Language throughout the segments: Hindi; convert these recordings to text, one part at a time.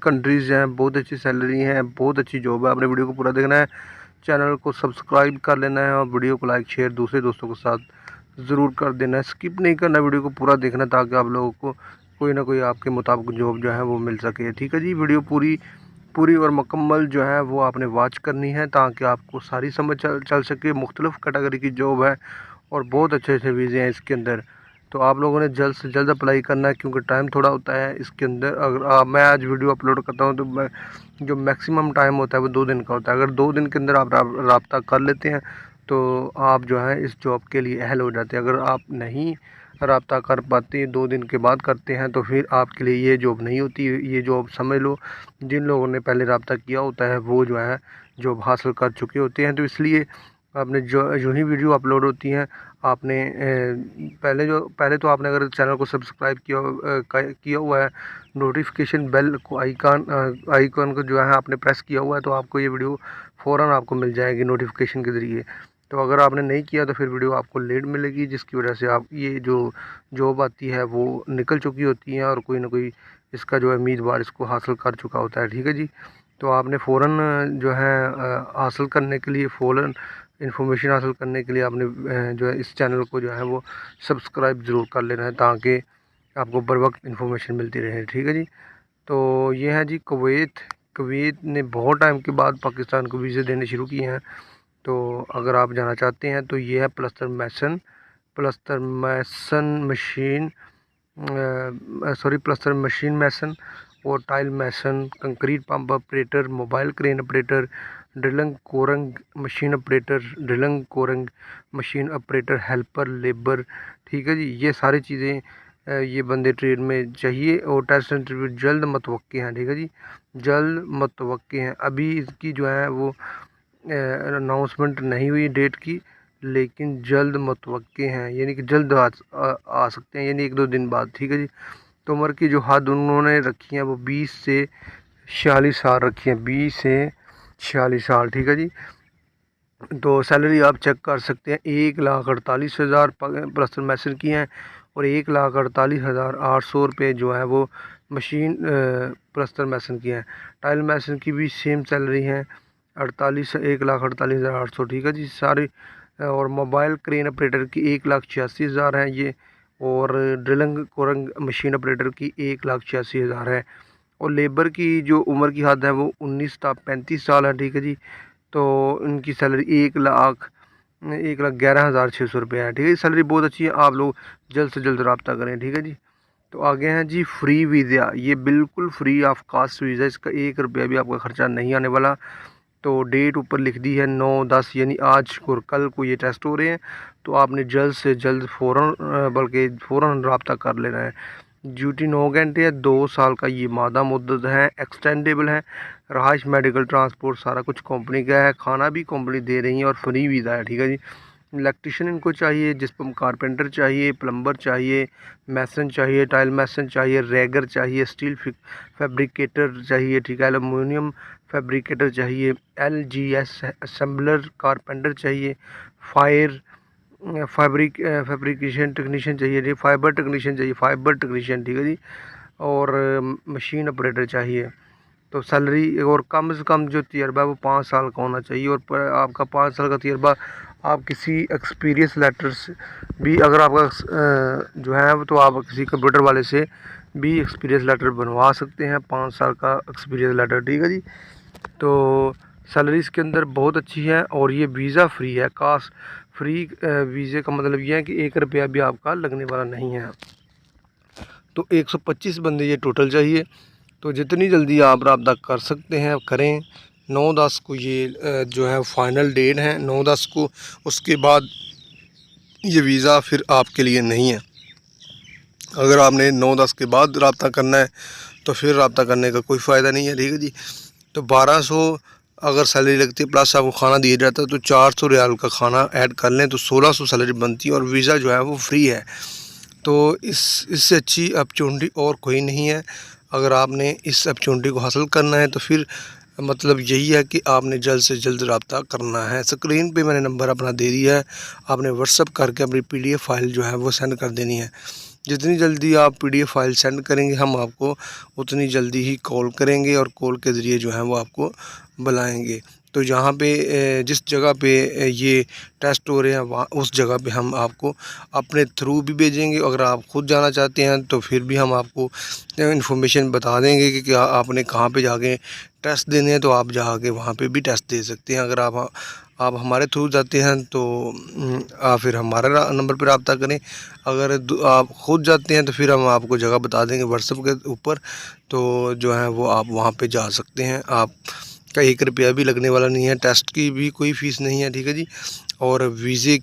कंट्रीज़ हैं, बहुत अच्छी सैलरी है, बहुत अच्छी जॉब है। आपने वीडियो को पूरा देखना है, चैनल को सब्सक्राइब कर लेना है और वीडियो को लाइक शेयर दूसरे दोस्तों के साथ ज़रूर कर देना है। स्किप नहीं करना, वीडियो को पूरा देखना ताकि आप लोगों को कोई ना कोई आपके मुताबिक जॉब जो है वो मिल सके। ठीक है जी, वीडियो पूरी पूरी और मुकम्मल जो है वो आपने वॉच करनी है ताकि आपको सारी समझ चल सके। मुख्तलिफ़ कैटेगरी की जॉब है और बहुत अच्छे अच्छे वीज़े हैं इसके अंदर। तो आप लोगों ने जल्द से जल्द अप्लाई करना है क्योंकि टाइम थोड़ा होता है इसके अंदर। अगर मैं आज वीडियो अपलोड करता हूँ तो मैं जो मैक्सिमम टाइम होता है वो 2 दिन का होता है। अगर 2 दिन के अंदर आप राब्ता कर लेते हैं तो आप जो है इस जॉब के लिए अहल हो जाते हैं। अगर आप नहीं राब्ता कर पाते, 2 दिन के बाद करते हैं, तो फिर आपके लिए ये जॉब नहीं होती। ये जॉब समझ लो जिन लोगों ने पहले राब्ता किया होता है वो जो है जॉब हासिल कर चुके होते हैं। तो इसलिए आपने जो ही वीडियो अपलोड होती हैं आपने पहले तो आपने अगर चैनल को सब्सक्राइब किया हुआ है, नोटिफिकेशन बेल को आइकॉन को जो है आपने प्रेस किया हुआ है, तो आपको ये वीडियो फ़ौरन आपको मिल जाएगी नोटिफिकेशन के ज़रिए। तो अगर आपने नहीं किया तो फिर वीडियो आपको लेट मिलेगी, जिसकी वजह से आप ये जो जॉब आती है वो निकल चुकी होती है और कोई ना कोई इसका जो है उम्मीदवार इसको हासिल कर चुका होता है। ठीक है जी, तो आपने फ़ौरन जो है हासिल करने के लिए, फ़ौरन इन्फॉर्मेशन हासिल करने के लिए आपने जो है इस चैनल को जो है वो सब्सक्राइब ज़रूर कर लेना है ताकि आपको बर वक्त इन्फॉर्मेशन मिलती रहे। ठीक है जी, तो ये है जी कुवैत ने बहुत टाइम के बाद पाकिस्तान को वीज़े देने शुरू किए हैं। तो अगर आप जाना चाहते हैं तो ये है प्लस्तर मशीन मैसन और tile mason, concrete pump operator, mobile crane operator, drilling coring machine operator, drilling coring machine operator, helper, labour. ठीक है जी, ये सारी चीज़ें ये बंदे ट्रेड में चाहिए और टेस्ट इंटरव्यू जल्द मतवक्के हैं। ठीक है जी, जल्द मतवक्के हैं। अभी इसकी जो है वो अनाउंसमेंट नहीं हुई डेट की, लेकिन जल्द मतवक्के हैं, यानी कि जल्द आ सकते हैं, यानी 1-2 दिन बाद। ठीक है जी, तो उम्र की जो हद उन्होंने रखी है वो 20 से 46 साल रखी है, 20 से 46 साल। ठीक है जी, तो सैलरी आप चेक कर सकते हैं। 1,48,000 प्लस्तर मैसन की हैं और 1,48,800 रुपये जो है वो मशीन प्लस्तर मैसन की हैं। टाइल मैसन की भी सेम सैलरी है, 1,48,800। ठीक है जी, सारी। और मोबाइल क्रेन ऑपरेटर की 1,86,000 है ये, और ड्रिलिंग कोरंग मशीन ऑपरेटर की 1,86,000 है। और लेबर की जो उम्र की हद है वो 19 से 35 साल है। ठीक है जी, तो इनकी सैलरी 1,11,600 रुपये है। ठीक है, सैलरी बहुत अच्छी है, आप लोग जल्द से जल्द रब्ता करें। ठीक है जी, तो आगे हैं जी फ्री वीज़ा। ये बिल्कुल फ्री ऑफ कास्ट वीज़ा, इसका 1 रुपया भी आपका ख़र्चा नहीं आने वाला। तो डेट ऊपर लिख दी है 9/10, यानी आज और कल को ये टेस्ट हो रहे हैं। तो आपने जल्द से जल्द बल्कि फ़ौरन रब्ता कर लेना है। ड्यूटी 9 घंटे है, 2 साल का ये मादा मुद्दत है, एक्सटेंडेबल है। रहाइश, मेडिकल, ट्रांसपोर्ट सारा कुछ कंपनी का है, खाना भी कंपनी दे रही है और फ्री वीज़ा है। ठीक है जी, इलेक्ट्रिशियन इनको चाहिए, जिस पर कारपेंटर चाहिए, प्लम्बर चाहिए, मैसन चाहिए, टाइल मैसन चाहिए, रैगर चाहिए, स्टील फैब्रिकेटर चाहिए। ठीक है, एलुमिनियम फैब्रिकेटर चाहिए, LGS असेंबलर, कारपेंटर चाहिए, फायर फैब्रिकेशन टेक्नीशियन चाहिए जी, फाइबर टेक्नीशियन चाहिए, फाइबर टेक्नीशियन। ठीक है जी, और मशीन ऑपरेटर चाहिए। तो सैलरी और कम से कम जो तजर्बा है वो 5 साल का होना चाहिए। और आपका 5 साल का तजर्बा आप किसी एक्सपीरियंस लेटर से भी, अगर आपका जो है तो आप किसी कंप्यूटर वाले से भी एक्सपीरियंस लेटर बनवा सकते हैं, 5 साल का एक्सपीरियंस लेटर। ठीक है जी, तो सैलरी इसके अंदर बहुत अच्छी है और ये वीज़ा फ्री है। कास्ट फ्री वीज़े का मतलब ये है कि 1 रुपया भी आपका लगने वाला नहीं है। तो 125 बंदे ये टोटल चाहिए। तो जितनी जल्दी आप रब्ता कर सकते हैं करें। 9/10 को ये जो है फ़ाइनल डेट है, 9/10 को। उसके बाद ये वीज़ा फिर आपके लिए नहीं है। अगर आपने 9/10 के बाद रब्ता करना है तो फिर रब्ता करने का कोई फ़ायदा नहीं है। ठीक है जी, तो 1200 अगर सैलरी लगती है प्लस आपको खाना दिया जाता है, तो 400 रियाल का खाना ऐड कर लें तो 1600 सैलरी बनती है और वीज़ा जो है वो फ्री है। तो इससे अच्छी अपॉर्चुनिटी और कोई नहीं है। अगर आपने इस अपॉर्चुनिटी को हासिल करना है तो फिर मतलब यही है कि आपने जल्द से जल्द रब्ता करना है। स्क्रीन पे मैंने नंबर अपना दे दिया है, आपने व्हाट्सअप करके अपनी PDF फाइल जो है वो सेंड कर देनी है। जितनी जल्दी आप PDF फाइल सेंड करेंगे हम आपको उतनी जल्दी ही कॉल करेंगे और कॉल के ज़रिए जो है वो आपको बुलाएंगे। तो जहाँ पे जिस जगह पे ये टेस्ट हो रहे हैं वहाँ उस जगह पे हम आपको अपने थ्रू भी भेजेंगे। अगर आप खुद जाना चाहते हैं तो फिर भी हम आपको इन्फॉर्मेशन बता देंगे कि क्या आपने कहाँ पे जाके टेस्ट देने हैं, तो आप जाके वहाँ पे भी टेस्ट दे सकते हैं। अगर आप हमारे थ्रू जाते हैं तो आप फिर हमारा नंबर पर रब्ता करें। अगर आप ख़ुद जाते हैं तो फिर हम आपको जगह बता देंगे व्हाट्सएप के ऊपर, तो जो है वो आप वहाँ पे जा सकते हैं। आपका 1 रुपया भी लगने वाला नहीं है, टेस्ट की भी कोई फ़ीस नहीं है, ठीक है जी। और वीज़े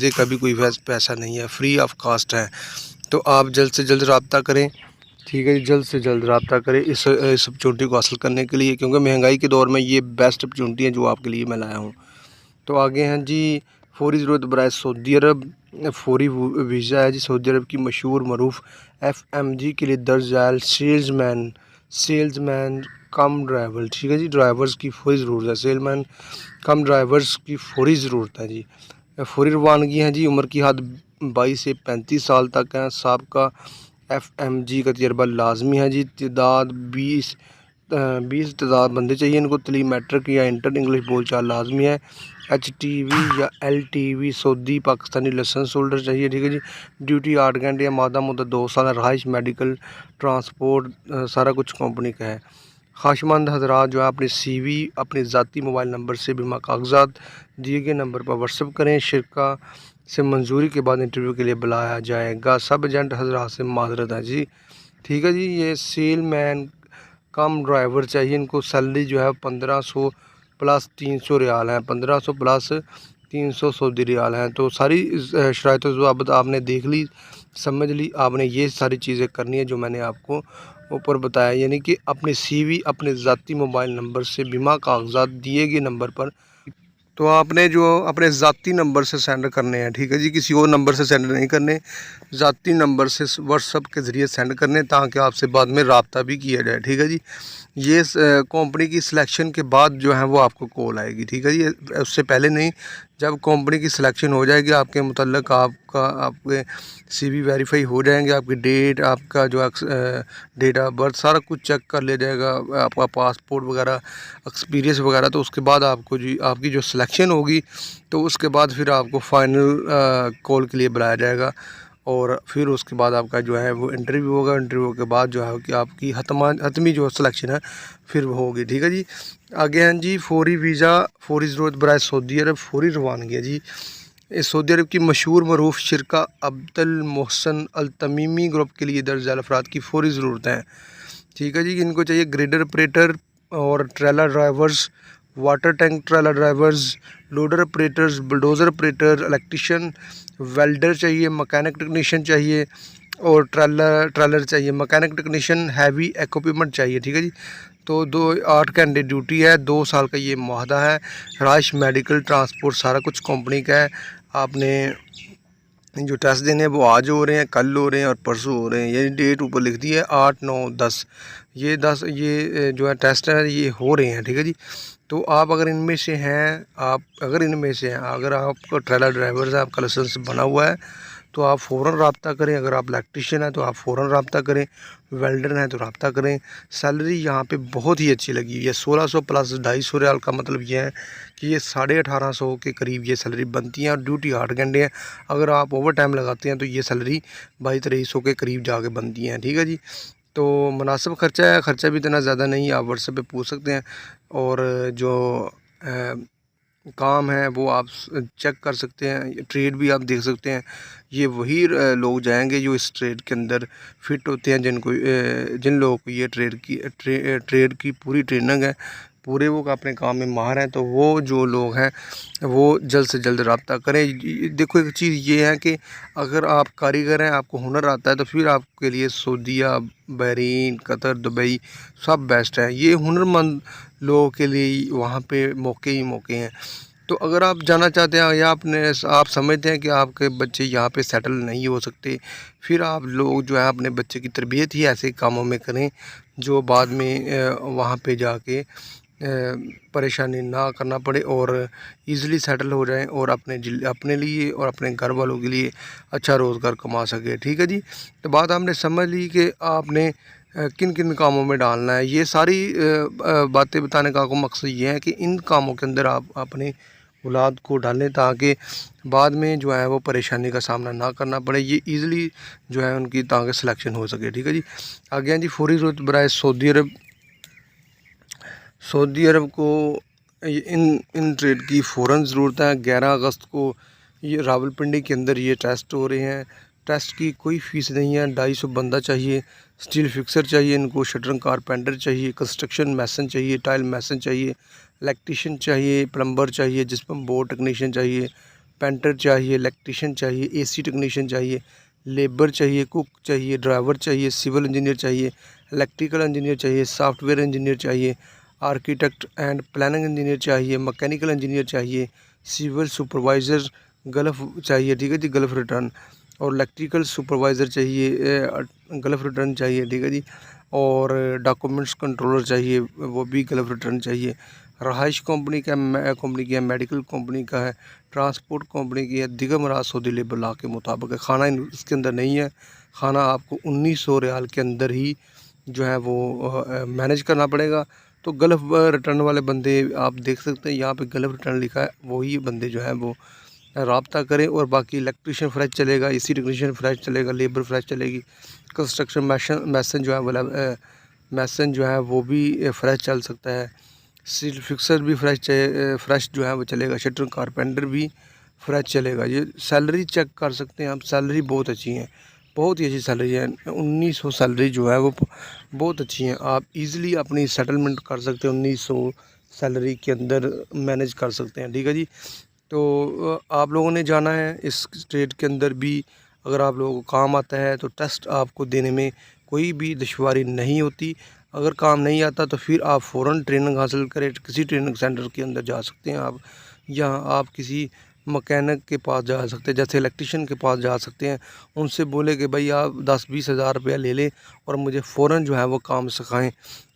का भी कोई पैसा नहीं है, फ्री ऑफ कास्ट है। तो आप जल्द से जल्द रब्ता करें, ठीक है जी। जल्द से जल्द रब्ता करें इस अपॉर्चुनिटी को हासिल करने के लिए, क्योंकि महंगाई के दौर में ये बेस्ट अपॉर्चुनिटी है जो आपके लिए मैं लाया हूँ। तो आगे हैं जी, फौरी ज़रूरत बराए सऊदी अरब, फौरी वीज़ा है जी। सऊदी अरब की मशहूर मरूफ FMG के लिए दर्ज झैल सेल्समैन कम ड्राइवर, ठीक है जी। ड्राइवर्स की फौरी ज़रूरत है, सेलमैन कम ड्राइवर्स की फौरी ज़रूरत है जी। फौरी रवानगी है जी। उम्र की हद 22 से 35 साल तक है। साबका FMG का तजर्बा लाजमी है जी। तादाद 20 तादाद बंदे चाहिए इनको। तलीम मैट्रिक या इंटर इंग्लिश बोलचाल लाजमी है। HTV या LTV Saudi Pakistani license holder चाहिए, ठीक है जी। ड्यूटी 8 घंटे या मादा मुद्दत 2 साल, रहाइश मेडिकल ट्रांसपोर्ट सारा कुछ कंपनी का है। ख्वाहिशमंद हज़रात जो है अपनी CV अपने ज़ाती मोबाइल नंबर से बीमा कागजात दिए गए नंबर पर व्हाट्सएप करें। शिरका से मंजूरी के बाद इंटरव्यू के लिए बुलाया जाएगा। सब एजेंट हज़रात से माजरत है जी, ठीक है जी। ये सेलमैन कम ड्राइवर चाहिए इनको। सैलरी जो है 1500 प्लस 300 रियाल है, 1500 प्लस 300 सऊदी रियाल हैं। तो सारी शराइत ज़वाबित आपने देख ली, समझ ली। आपने ये सारी चीज़ें करनी है जो मैंने आपको ऊपर बताया, यानी कि अपनी CV अपने ज़ाती मोबाइल नंबर से बीमा कागजात दिए गए नंबर पर, तो आपने जो अपने ज़ाती नंबर से सेंड करने हैं, ठीक है जी। किसी और नंबर से सेंड नहीं करने, ज़ाती नंबर से व्हाट्सएप के ज़रिए सेंड करने, ताकि आपसे बाद में रब्ता भी किया जाए, ठीक है जी। ये कंपनी की सिलेक्शन के बाद जो है वो आपको कॉल आएगी, ठीक है जी। उससे पहले नहीं, जब कंपनी की सिलेक्शन हो जाएगी आपके मुतल्लिक़ आपके CV वेरीफाई हो जाएंगे, आपकी डेट, आपका जो डेट ऑफ बर्थ सारा कुछ चेक कर लिया जाएगा, आपका पासपोर्ट वगैरह, एक्सपीरियंस वगैरह। तो उसके बाद आपको जी आपकी जो सिलेक्शन होगी तो उसके बाद फिर आपको फ़ाइनल कॉल के लिए बुलाया जाएगा। और फिर उसके बाद आपका जो है वो इंटरव्यू होगा। इंटरव्यू के बाद जो है कि आपकी हतमी जो सिलेक्शन है फिर होगी, ठीक है जी। आगे हैं जी, फौरी वीज़ा फौरी ज़रूरत बराए सऊदी अरब, फौरी रवानगी है जी। इस सऊदी अरब की मशहूर मरूफ शिरका अब्दुल मोहसन अल तमीमी ग्रुप के लिए दर्ज झैल अफराद की फौरी ज़रूरत है, ठीक है जी। इनको चाहिए ग्रेडर ऑपरेटर और trailer drivers, water tank trailer drivers, loader operators, bulldozer operator, electrician, welder चाहिए, मैकेनिक टेक्नीशियन चाहिए और ट्रेलर चाहिए, मैकेनिक टेक्नीशियन, हैवी इक्विपमेंट चाहिए, ठीक है जी। तो 8 घंटे ड्यूटी है, 2 साल का ये मुआहदा है। राइश मेडिकल ट्रांसपोर्ट सारा कुछ कंपनी का है। आपने जो टेस्ट देने हैं वो आज हो रहे हैं, कल हो रहे हैं और परसों हो रहे हैं। ये डेट ऊपर लिख दी है 8, 9, 10, ये 10 ये जो है टेस्ट है ये हो रहे हैं, ठीक है जी। तो आप अगर इनमें से हैं, अगर आपका ट्रेलर ड्राइवर है, आपका लाइसेंस बना हुआ है तो आप फ़ौरन रब्ता करें। अगर आप इलेक्ट्रिशियन हैं तो आप फ़ौरन रब्ता करें, वेल्डर हैं तो रब्ता करें। सैलरी यहाँ पे बहुत ही अच्छी लगी हुई है, 1600 प्लस 250 रियाल का मतलब ये है कि ये 1850 के करीब ये सैलरी बनती है और ड्यूटी 8 घंटे है। अगर आप ओवर टाइम लगाते हैं तो ये सैलरी 2200-2300 के करीब जाके बनती हैं, ठीक है जी। तो मुनासिब ख़र्चा है, ख़र्चा भी इतना ज़्यादा नहीं है, आप व्हाट्सएप पे पूछ सकते हैं। और जो काम है वो आप चेक कर सकते हैं, ट्रेड भी आप देख सकते हैं। ये वही लोग जाएंगे जो इस ट्रेड के अंदर फिट होते हैं, जिन लोगों को ये ट्रेड की पूरी ट्रेनिंग है, पूरे वो अपने काम में माहिर हैं। तो वो जो लोग हैं वो जल्द से जल्द रब्ता करें। देखो एक चीज़ ये है कि अगर आप कारीगर हैं, आपको हुनर आता है, तो फिर आपके लिए सऊदीया, बहरीन, कतर, दुबई सब बेस्ट है। ये हुनरमंद लोगों के लिए वहाँ पे मौके ही मौके हैं। तो अगर आप जाना चाहते हैं या आप समझते हैं कि आपके बच्चे यहाँ पे सेटल नहीं हो सकते, फिर आप लोग जो है अपने बच्चे की तरबियत ही ऐसे कामों में करें जो बाद में वहाँ पे जाके परेशानी ना करना पड़े और इजीली सेटल हो जाएं और अपने लिए और अपने घर वालों के लिए अच्छा रोज़गार कमा सके। ठीक है जी। तो बात आपने समझ ली कि आपने किन किन कामों में डालना है। ये सारी बातें बताने का मकसद ये है कि इन कामों के अंदर आप अपने औलाद को डालें ताकि बाद में जो है वो परेशानी का सामना ना करना पड़े, ये ईज़िली जो है उनकी ताकि सिलेक्शन हो सके। ठीक है जी। आगे हैं जी, फौरी ज़रूरत बराए सऊदी अरब। सऊदी अरब को इन ट्रेड की फ़ौरन ज़रूरत है। 11 अगस्त को ये रावलपिंडी के अंदर ये टेस्ट हो रहे हैं। टेस्ट की कोई फ़ीस नहीं है। 250 बंदा चाहिए, स्टील फिक्सर चाहिए इनको, शटरिंग कारपेंटर चाहिए, कंस्ट्रक्शन मैसन चाहिए, टाइल मैसन चाहिए, इलेक्ट्रीशियन चाहिए, प्लम्बर चाहिए, जिसमें बोर्ड टेक्नीशियन चाहिए, पेंटर चाहिए, इलेक्ट्रीशियन चाहिए, एसी टेक्नीशियन चाहिए, लेबर चाहिए, कुक चाहिए, ड्राइवर चाहिए, सिविल इंजीनियर चाहिए, इलेक्ट्रिकल इंजीनियर चाहिए, सॉफ्टवेयर इंजीनियर चाहिए, आर्किटेक्ट एंड प्लानिंग इंजीनियर चाहिए, मैकेनिकल इंजीनियर चाहिए, सिविल सुपरवाइज़र गल्फ़ चाहिए। ठीक है जी, गल्फ़ रिटर्न, और इलेक्ट्रिकल सुपरवाइज़र चाहिए, गल्फ़ रिटर्न चाहिए। ठीक है जी। और डॉक्यूमेंट्स कंट्रोलर चाहिए, वो भी गल्फ़ रिटर्न चाहिए। रहाइश कंपनी का कंपनी की है, मेडिकल कंपनी का है, ट्रांसपोर्ट कंपनी की है, दिगर मराज सऊदी लेबर लॉ के मुताबिक है। खाना इसके अंदर नहीं है। खाना आपको 1900 रियाल के अंदर ही जो है वो मैनेज करना पड़ेगा। तो गल्फ़ रिटर्न वाले बंदे आप देख सकते हैं, यहाँ पे गल्फ़ रिटर्न लिखा है, वही बंदे जो है वो राब्ता करें। और बाकी इलेक्ट्रीशियन फ्रेश चलेगा, एसी टेक्नीशियन फ्रेश चलेगा, लेबर फ्रेश चलेगी, कंस्ट्रक्शन मैसन जो है वो मैसन जो है वो भी फ्रेश चल सकता है, स्टील फिक्सर भी फ्रेश जो है वो चलेगा, शटर कारपेंटर भी फ्रेश चलेगा। ये सैलरी चेक कर सकते हैं आप, सैलरी बहुत अच्छी है, बहुत ही अच्छी सैलरी है। 1900 सैलरी जो है वो बहुत अच्छी है। आप इजीली अपनी सेटलमेंट कर सकते हैं, 1900 सैलरी के अंदर मैनेज कर सकते हैं। ठीक है जी। तो आप लोगों ने जाना है इस ट्रेड के अंदर भी, अगर आप लोगों को काम आता है तो टेस्ट आपको देने में कोई भी दुश्वारी नहीं होती। अगर काम नहीं आता तो फिर आप फ़ौरन ट्रेनिंग हासिल करें, किसी ट्रेनिंग सेंटर के अंदर जा सकते हैं आप, या आप किसी मकैनिक के पास जा सकते हैं, जैसे इलेक्ट्रीशियन के पास जा सकते हैं। उनसे बोले कि भाई आप 10-20 हज़ार रुपया ले लें और मुझे फ़ौरन जो है वो काम सिखाएँ।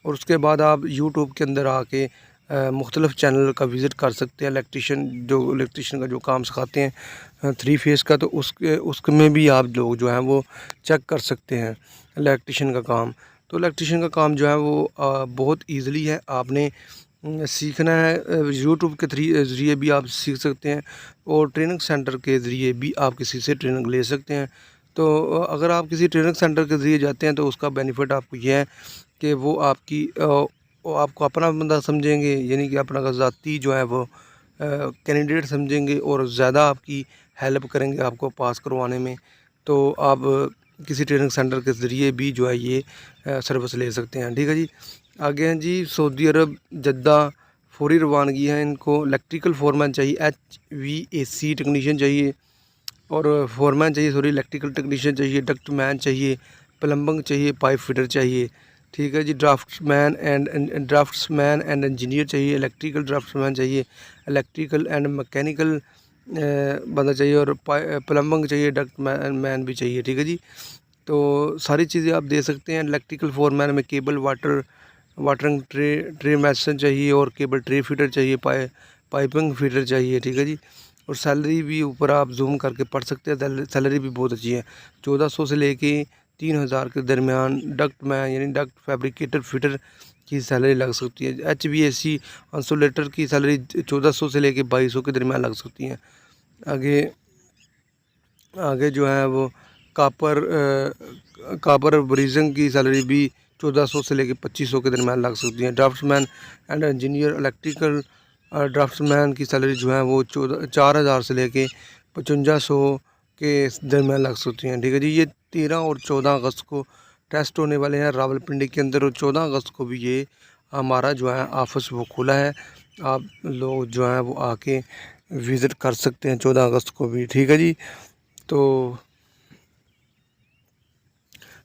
और उसके बाद आप यूट्यूब के अंदर आके मुख्तलिफ़ चैनल का विज़िट कर सकते हैं। इलेक्ट्रीशियन का जो काम सिखाते हैं 3 फेज़ का, तो उसमें भी आप लोग जो है वो चेक कर सकते हैं इलेक्ट्रीशियन का काम। तो इलेक्ट्रीशियन का काम जो है वो बहुत ईज़िली है। आपने सीखना है, यूट्यूब के ज़रिए भी आप सीख सकते हैं और ट्रेनिंग सेंटर के ज़रिए भी आप किसी से ट्रेनिंग ले सकते हैं। तो अगर आप किसी ट्रेनिंग सेंटर के ज़रिए जाते हैं तो उसका बेनिफिट आपको ये है कि वो आपको अपना बंदा समझेंगे, यानी कि अपना ज़ाती जो है वो कैंडिडेट समझेंगे और ज़्यादा आपकी हेल्प करेंगे आपको पास करवाने में। तो आप किसी ट्रेनिंग सेंटर के ज़रिए भी जो है ये सर्विस ले सकते हैं। ठीक है जी। आगे हैं जी, सऊदी अरब जद्दा फौरी रवानगी है। इनको इलेक्ट्रिकल फोरमैन चाहिए, HVAC टेक्नीशियन चाहिए, और फोरमैन चाहिए, सॉरी इलेक्ट्रिकल टेक्नीशियन चाहिए, डक्ट मैन चाहिए, प्लम्बिंग चाहिए, पाइप फिटर चाहिए। ठीक है जी। ड्राफ्ट्समैन एंड इंजीनियर चाहिए, इलेक्ट्रिकल ड्राफ्ट्समैन चाहिए, इलेक्ट्रिकल एंड मैकेनिकल बंदा चाहिए, और प्लम्बिंग चाहिए, डक्ट मैन भी चाहिए। ठीक है जी। तो सारी चीज़ें आप दे सकते हैं। इलेक्ट्रिकल फोरमैन में केबल वाटरिंग ट्रे मैसन चाहिए, और केबल ट्रे फीटर चाहिए, पाइपिंग फीटर चाहिए। ठीक है जी। और सैलरी भी ऊपर आप जूम करके पढ़ सकते हैं, सैलरी भी बहुत अच्छी है। 1400 से लेके 3000 के दरमियान डक्ट मैन यानी डक्ट फैब्रिकेटर फिटर की सैलरी लग सकती है। HVAC इंसुलेटर की सैलरी 1400 से लेके 2200 के दरमियान लग सकती है। आगे आगे जो है वो कापर ब्रीजिंग की सैलरी भी 1400 से लेके 2500 के दरमियान लग सकती है। Draughtsman and engineer electrical draughtsman की सैलरी जो है वो 4000 से लेके 5500 के दरमियान लग सकती हैं। ठीक है जी। ये 13 और 14 अगस्त को टेस्ट होने वाले हैं रावलपिंडी के अंदर, और 14 अगस्त को भी ये हमारा जो है ऑफिस वो खुला है। आप लोग जो है वो आके विज़िट कर सकते हैं 14 अगस्त को भी। ठीक है जी। तो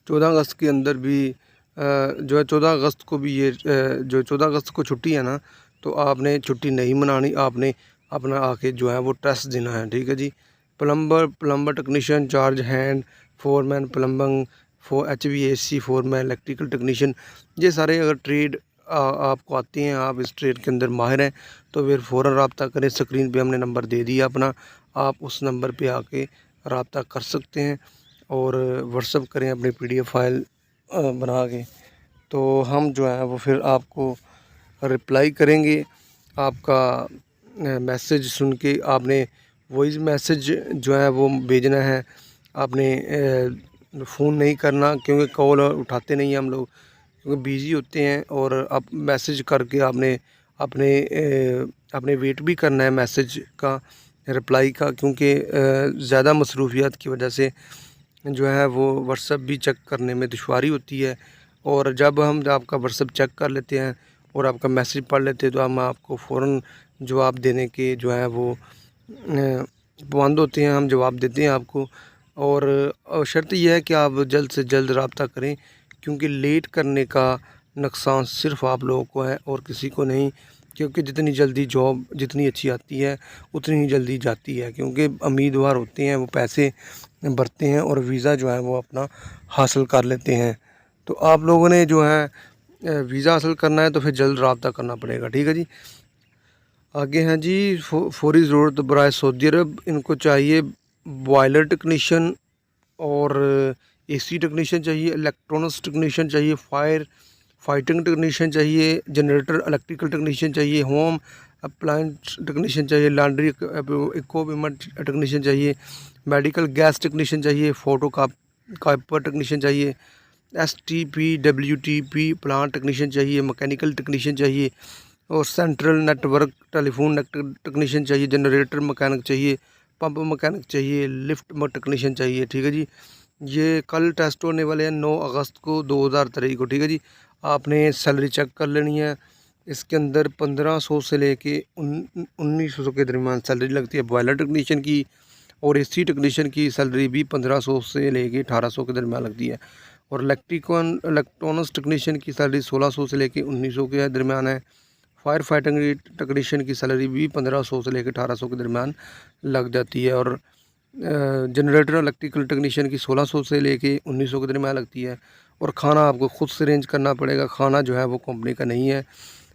14 अगस्त के अंदर भी जो है 14 अगस्त को भी ये जो 14 अगस्त को छुट्टी है ना, तो आपने छुट्टी नहीं मनानी, आपने अपना आके जो है वो टेस्ट देना है। ठीक है जी। Plumber technician, charge hand, foreman plumbing, HVAC foreman, electrical technician, ये सारे अगर ट्रेड आपको आती हैं, आप इस ट्रेड के अंदर माहिर हैं, तो फिर फ़ौरन रब्ता करें। स्क्रीन पे हमने नंबर दे दिया अपना, आप उस नंबर पे आके रब्ता कर सकते हैं और व्हाट्सअप करें अपनी PDF फ़ाइल बना के, तो हम जो है वो फिर आपको रिप्लाई करेंगे। आपका मैसेज सुन के आपने वॉइस मैसेज जो है वो भेजना है, आपने फ़ोन नहीं करना, क्योंकि कॉल उठाते नहीं हैं हम लोग, क्योंकि बिज़ी होते हैं। और आप मैसेज करके आपने अपने वेट भी करना है मैसेज का, रिप्लाई का, क्योंकि ज़्यादा मसरूफियत की वजह से जो है वो व्हाट्सएप भी चेक करने में दुश्वारी होती है। और जब हम आपका व्हाट्सएप चेक कर लेते हैं और आपका मैसेज पढ़ लेते हैं, तो हम आपको फ़ौरन जवाब देने के जो है वो पाबंद होते हैं, हम जवाब देते हैं आपको। और शर्त यह है कि आप जल्द से जल्द रब्ता करें, क्योंकि लेट करने का नुकसान सिर्फ़ आप लोगों को है और किसी को नहीं, क्योंकि जितनी जल्दी जॉब जितनी अच्छी आती है उतनी ही जल्दी जाती है, क्योंकि उम्मीदवार होते हैं वो पैसे भरते हैं और वीज़ा जो है वो अपना हासिल कर लेते हैं। तो आप लोगों ने जो है वीज़ा हासिल करना है तो फिर जल्द रब्ता करना पड़ेगा, ठीक है जी। आगे हैं जी, फौरी ज़रूरत बराए सऊदी अरब, इनको चाहिए बॉयलर टेक्नीशियन और AC टेक्नीशियन चाहिए, इलेक्ट्रॉनिक्स टेक्नीशियन चाहिए, फाइटिंग टेक्नीशियन चाहिए, जनरेटर इलेक्ट्रिकल टेक्नीशियन चाहिए, होम अप्लायंस टेक्नीशियन चाहिए, लॉन्ड्री इक्विपमेंट टेक्नीशियन चाहिए, मेडिकल गैस टेक्नीशियन चाहिए, फ़ोटो कापर टेक्नीशियन चाहिए, STP WTP प्लांट टेक्नीशियन चाहिए, मैकेनिकल टेक्नीशियन चाहिए और सेंट्रल नेटवर्क टेलीफोन टेक्नीशियन चाहिए, जनरेटर मैकेनिक चाहिए, पंप मैकेनिक चाहिए, लिफ्ट टेक्नीशियन चाहिए, ठीक है जी। ये कल टेस्ट होने वाले हैं 9 अगस्त को 2023 को, ठीक है जी। आपने सैलरी चेक कर लेनी है। इसके अंदर 1500 से लेके 1900 के दरमियान सैलरी लगती है बॉयलर टेक्नीशियन की, और AC टेक्नीशियन की सैलरी भी 1500 से लेके 1800 के दरमियान लगती है। और इलेक्ट्रॉनिक्स टेक्नीशियन की सैलरी 1600 से लेके 1900 के दरमियान है। फायर फाइटिंग टेक्नीशियन की सैलरी भी 1500 से लेकर 1800 के दरमियान लग जाती है। और जनरेटर इलेक्ट्रिकल टेक्नीशियन की 1600 से लेके 1900 के दरमियान लगती है। और खाना आपको खुद से अरेंज करना पड़ेगा, खाना जो है वो कंपनी का नहीं है।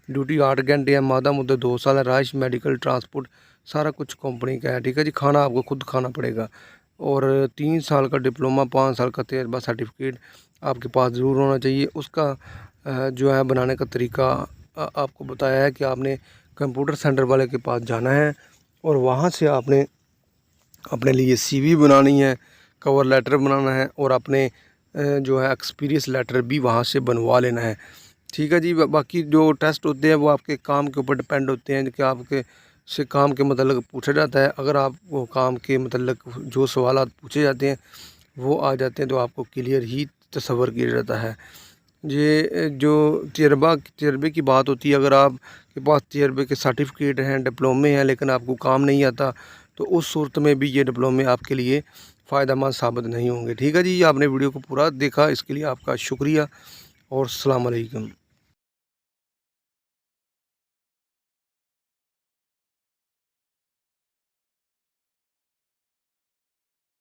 ड्यूटी 8 घंटे है, मादा मुद्दत 2 साल है, रहाइश मेडिकल ट्रांसपोर्ट सारा कुछ कंपनी का है, ठीक है जी। खाना आपको खुद खाना पड़ेगा। और 3 साल का डिप्लोमा, 5 साल का तजर्बा सर्टिफिकेट आपके पास ज़रूर होना चाहिए। उसका जो है बनाने का तरीका आपको बताया है कि आपने कंप्यूटर सेंटर वाले के पास जाना है और वहाँ से आपने अपने लिए CV बनानी है, कवर लेटर बनाना है और अपने जो है एक्सपीरियंस लेटर भी वहाँ से बनवा लेना है, ठीक है जी। बाकी जो टेस्ट होते हैं वो आपके काम के ऊपर डिपेंड होते हैं कि आपके से काम के मतलब पूछा जाता है। अगर आप वो काम के मतलब जो सवालात पूछे जाते हैं वो आ जाते हैं तो आपको क्लियर ही तसव्वुर किया जाता है। ये जो तजर्बे की बात होती है, अगर आपके पास तजर्बे के सर्टिफिकेट हैं, डिप्लोमे हैं, लेकिन आपको काम नहीं आता, तो उस सूरत में भी ये डिप्लोमे आपके लिए फ़ायदेमंद साबित नहीं होंगे, ठीक है जी। आपने वीडियो को पूरा देखा, इसके लिए आपका शुक्रिया और अस्सलाम वालेकुम।